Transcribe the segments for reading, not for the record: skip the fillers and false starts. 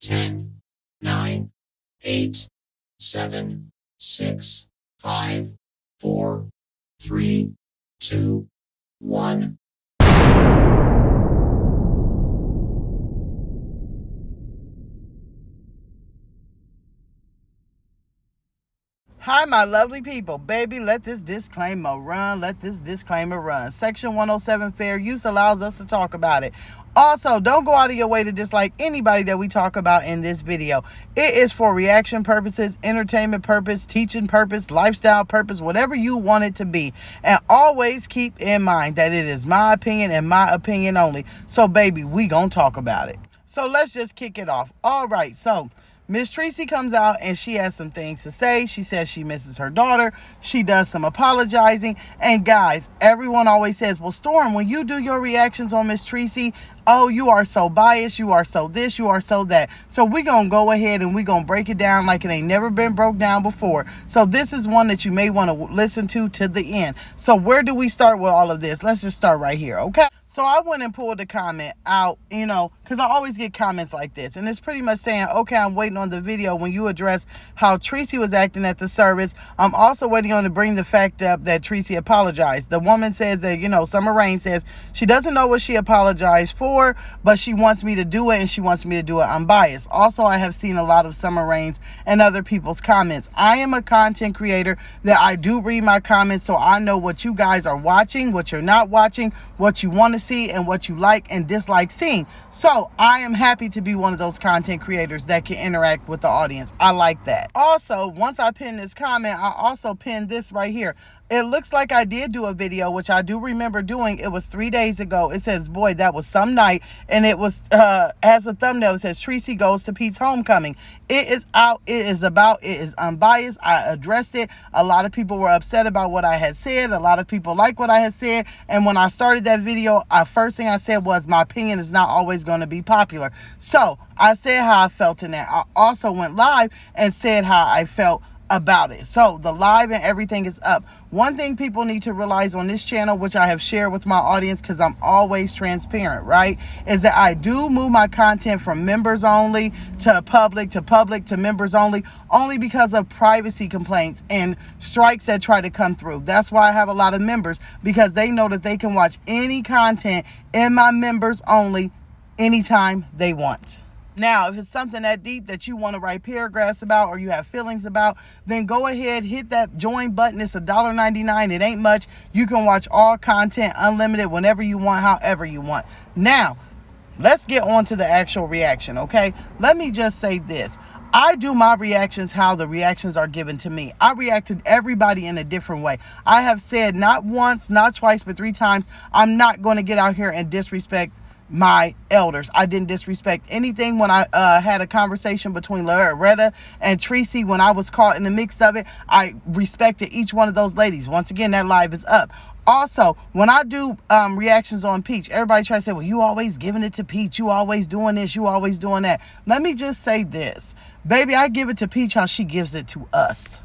10, 9, 8, 7, 6, 5, 4, 3, 2, 1. Hi, my lovely people. Baby, let this disclaimer run. Let this disclaimer run. Section 107 fair use allows us to talk about it. Also, don't go out of your way to dislike anybody that we talk about in this video. It is for reaction purposes, entertainment purpose, teaching purpose, lifestyle purpose, whatever you want it to be. And always keep in mind that it is my opinion and my opinion only. So, baby, we gonna talk about it. So let's just kick it off. All right, so Miss Treasie comes out and she has some things to say. She says she misses her daughter. She does some apologizing. And guys, everyone always says, well, Storm, when you do your reactions on Miss Treasie, oh, you are so biased. You are so this. You are so that. So we're going to go ahead and we're going to break it down like it ain't never been broke down before. So this is one that you may want to listen to the end. So where do we start with all of this? Let's just start right here, okay? So I went and pulled the comment out, because I always get comments like this. And it's pretty much saying, okay, I'm waiting on the video when you address how Treasie was acting at the service. I'm also waiting on to bring the fact up that Treasie apologized. The woman says that, Summer Rain says she doesn't know what she apologized for, but she wants me to do it and she wants me to do it unbiased. Also, I have seen a lot of Summer Rain's and other people's comments. I am a content creator that I do read my comments, so I know what you guys are watching, what you're not watching, what you want to see, and what you like and dislike seeing. So I am happy to be one of those content creators that can interact with the audience. I like that. Also, once I pin this comment, I also pinned this right here. It looks like I did do a video, which I do remember doing. It was 3 days ago. It says, boy, that was some night. And it was, as a thumbnail, it says, Treasie goes to Pete's homecoming. It is out. It is unbiased. I addressed it. A lot of people were upset about what I had said. A lot of people like what I have said. And when I started that video, first thing I said was my opinion is not always going to be popular. So I said how I felt in that. I also went live and said how I felt about it. So the live and everything is up. One thing people need to realize on this channel, which I have shared with my audience because I'm always transparent, right, is that I do move my content from members only to public to members only because of privacy complaints and strikes that try to come through. That's why I have a lot of members, because they know that they can watch any content in my members only anytime they want. Now, if it's something that deep that you want to write paragraphs about or you have feelings about, then go ahead, hit that join button. It's $1.99. It ain't much. You can watch all content unlimited whenever you want, however you want. Now, let's get on to the actual reaction, okay? Let me just say this. I do my reactions how the reactions are given to me. I react to everybody in a different way. I have said not once, not twice, but 3 times, I'm not going to get out here and disrespect my elders. I didn't disrespect anything when I had a conversation between Loretta and Treasie. When I was caught in the mix of it, I respected each one of those ladies. Once again, that live is up. Also, when I do reactions on Peach, everybody tries to say, well, you always giving it to Peach. You always doing this. You always doing that. Let me just say this. Baby, I give it to Peach how she gives it to us.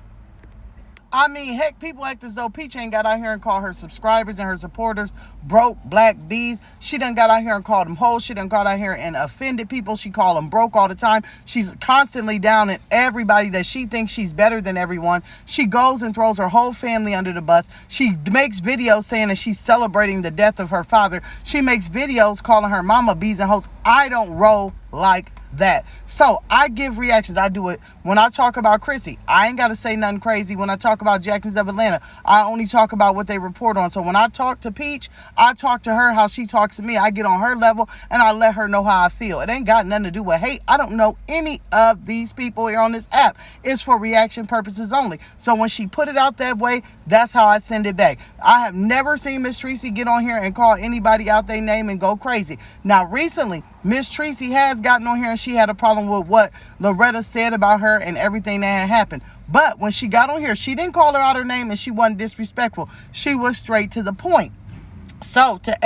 I mean, heck, people act as though Peach ain't got out here and call her subscribers and her supporters broke black bees. She done got out here and called them hoes. She done got out here and offended people. She call them broke all the time. She's constantly down at everybody that she thinks she's better than everyone. She goes and throws her whole family under the bus. She makes videos saying that she's celebrating the death of her father. She makes videos calling her mama bees and hoes. I don't roll like that. So I give reactions. I do it when I talk about Chrissy. I ain't got to say nothing crazy. When I talk about Jacksons of Atlanta, I only talk about what they report on. So when I talk to Peach, I talk to her how she talks to me. I get on her level and I let her know how I feel. It ain't got nothing to do with hate. I don't know any of these people here on this app. It's for reaction purposes only. So when she put it out that way, that's how I send it back. I have never seen Miss Treasie get on here and call anybody out their name and go crazy. Now recently, Miss Treasie has gotten on here and she had a problem with what Loretta said about her and everything that had happened. But when she got on here, she didn't call her out her name and she wasn't disrespectful. She was straight to the point. So to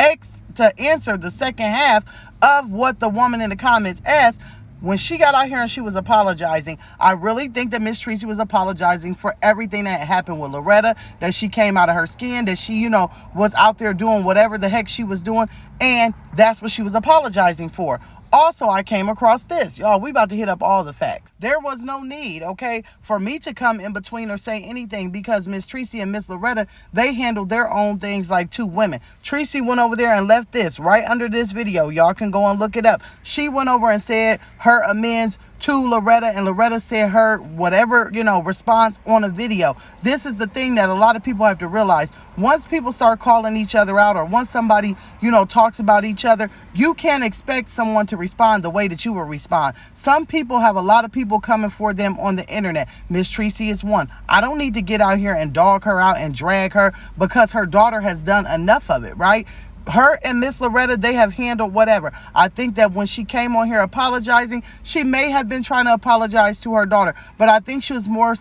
answer the second half of what the woman in the comments asked, when she got out here and she was apologizing, I really think that Miss Treasie was apologizing for everything that happened with Loretta, that she came out of her skin, that she, was out there doing whatever the heck she was doing, and that's what she was apologizing for. Also, I came across this. Y'all, we about to hit up all the facts. There was no need, okay, for me to come in between or say anything because Miss Treasie and Miss Loretta, they handled their own things like two women. Treasie went over there and left this right under this video. Y'all can go and look it up. She went over and said her amends to Loretta, and Loretta said her whatever, response on a video. This is the thing that a lot of people have to realize. Once people start calling each other out, or once somebody, talks about each other, you can't expect someone to respond the way that you will respond. Some people have a lot of people coming for them on the internet. Miss Treasie is one. I don't need to get out here and dog her out and drag her because her daughter has done enough of it, right? Her and Miss Loretta, they have handled whatever. I think that when she came on here apologizing, she may have been trying to apologize to her daughter, but I think she was more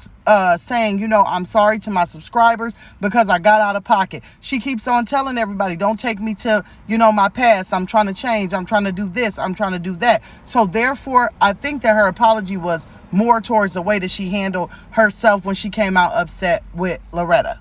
saying, I'm sorry to my subscribers because I got out of pocket. She keeps on telling everybody, don't take me to, my past. I'm trying to change. I'm trying to do this. I'm trying to do that. So therefore, I think that her apology was more towards the way that she handled herself when she came out upset with Loretta.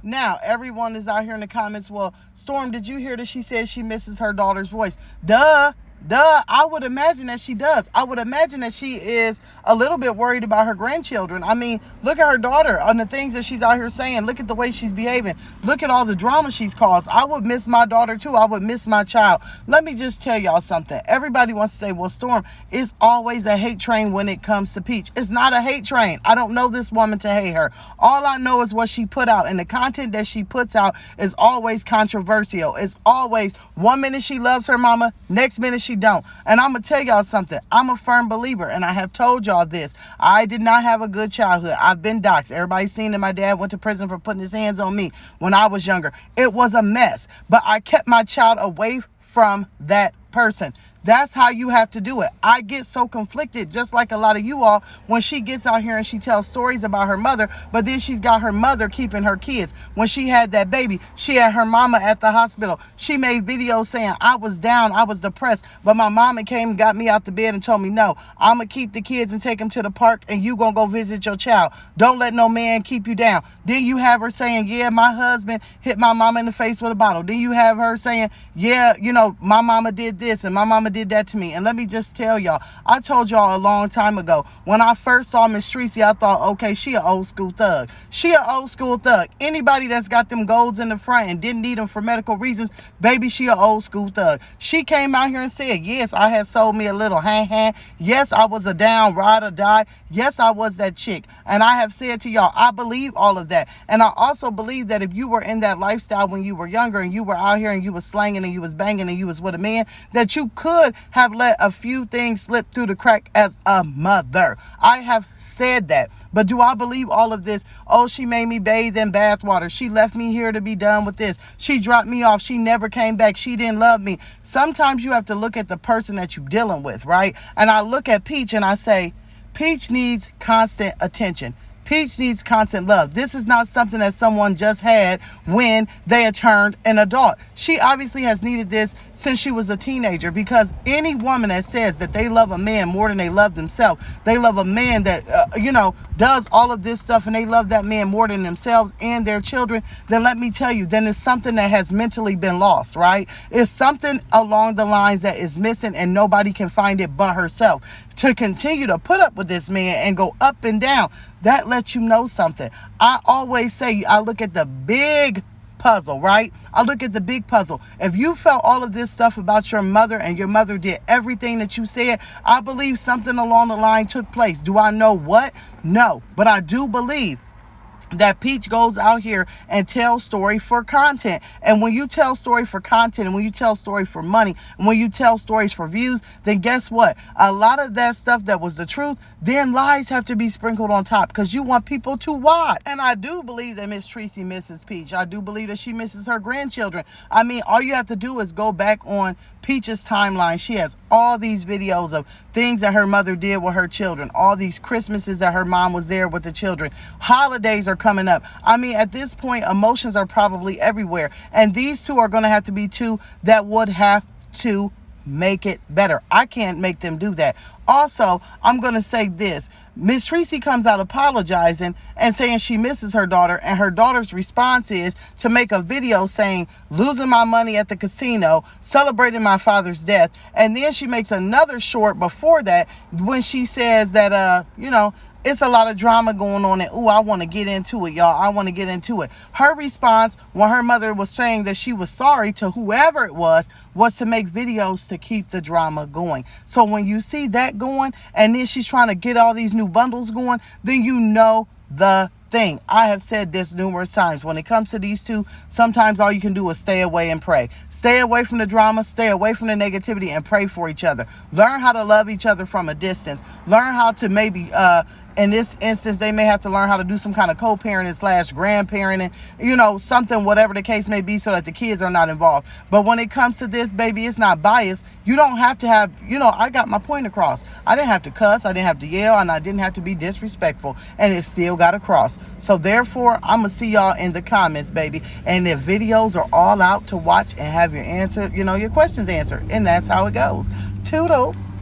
Now, everyone is out here in the comments, well, Storm, did you hear that she said she misses her daughter's voice? Duh. I would imagine that she does. I would imagine that she is a little bit worried about her grandchildren. I mean, look at her daughter and the things that she's out here saying. Look at the way she's behaving. Look at all the drama she's caused. I would miss my daughter too. I would miss my child. Let me just tell y'all something. Everybody wants to say, well, Storm, it's always a hate train when it comes to Peach. It's not a hate train. I don't know this woman to hate her. All I know is what she put out, and the content that she puts out is always controversial. It's always 1 minute she loves her mama, next minute she don't. And I'm gonna tell y'all something. I'm a firm believer, and I have told y'all this. I did not have a good childhood. I've been doxxed. Everybody's seen that my dad went to prison for putting his hands on me when I was younger. It was a mess, but I kept my child away from that person. That's how you have to do it. I get so conflicted, just like a lot of you all, when she gets out here and she tells stories about her mother, but then she's got her mother keeping her kids. When she had that baby, she had her mama at the hospital. She made videos saying, I was down, I was depressed, but my mama came and got me out the bed and told me, no, I'm going to keep the kids and take them to the park, and you going to go visit your child. Don't let no man keep you down. Then you have her saying, yeah, my husband hit my mama in the face with a bottle. Then you have her saying, yeah, my mama did this and my mama did that to me. And let me just tell y'all, I told y'all a long time ago, when I first saw Miss Treasie, I thought, okay, she an old school thug. She an old school thug. Anybody that's got them golds in the front and didn't need them for medical reasons, baby, she an old school thug. She came out here and said, yes, I had sold me a little hand. Yes, I was a down ride or die. Yes, I was that chick. And I have said to y'all, I believe all of that. And I also believe that if you were in that lifestyle when you were younger and you were out here and you was slanging and you was banging and you was with a man, that you could have let a few things slip through the crack as a mother. I have said that. But do I believe all of this? Oh, she made me bathe in bathwater. She left me here to be done with this. She dropped me off. She never came back. She didn't love me. Sometimes you have to look at the person that you're dealing with, right? And I look at Peach and I say, Peach needs constant attention. Peach needs constant love. This is not something that someone just had when they had turned an adult. She obviously has needed this since she was a teenager, because any woman that says that they love a man more than they love themselves, they love a man that, does all of this stuff and they love that man more than themselves and their children, then let me tell you, then it's something that has mentally been lost, right? It's something along the lines that is missing and nobody can find it but herself. To continue to put up with this man and go up and down, that lets you know something. I always say, I look at the big puzzle, right? I look at the big puzzle. If you felt all of this stuff about your mother and your mother did everything that you said, I believe something along the line took place. Do I know what? No, but I do believe that Peach goes out here and tells story for content. And when you tell story for content, and when you tell story for money, and when you tell stories for views, then guess what? A lot of that stuff that was the truth, then lies have to be sprinkled on top because you want people to watch. And I do believe that Miss Treasie misses Peach. I do believe that she misses her grandchildren. I mean, all you have to do is go back on Peach's timeline. She has all these videos of things that her mother did with her children, all these Christmases that her mom was there with the children. Holidays are coming up. I mean, at this point, emotions are probably everywhere. And these two are going to have to be two that would have to make it better. I can't make them do that. Also, I'm going to say this. Miss Treasie comes out apologizing and saying she misses her daughter, and her daughter's response is to make a video saying, losing my money at the casino, celebrating my father's death. And then she makes another short before that when she says that, it's a lot of drama going on, and I want to get into it, y'all. I want to get into it. Her response when her mother was saying that she was sorry to whoever it was to make videos to keep the drama going. So when you see that going, and then she's trying to get all these new bundles going, then you know the thing. I have said this numerous times. When it comes to these two, sometimes all you can do is stay away and pray. Stay away from the drama, stay away from the negativity, and pray for each other. Learn how to love each other from a distance. Learn how to maybe in this instance, they may have to learn how to do some kind of co-parenting / grandparenting, something, whatever the case may be, so that the kids are not involved. But when it comes to this, baby, it's not biased. You don't have to have, I got my point across. I didn't have to cuss, I didn't have to yell, and I didn't have to be disrespectful, and it still got across. So therefore, I'm going to see y'all in the comments, baby. And if videos are all out to watch and have your answer, your questions answered, and that's how it goes. Toodles.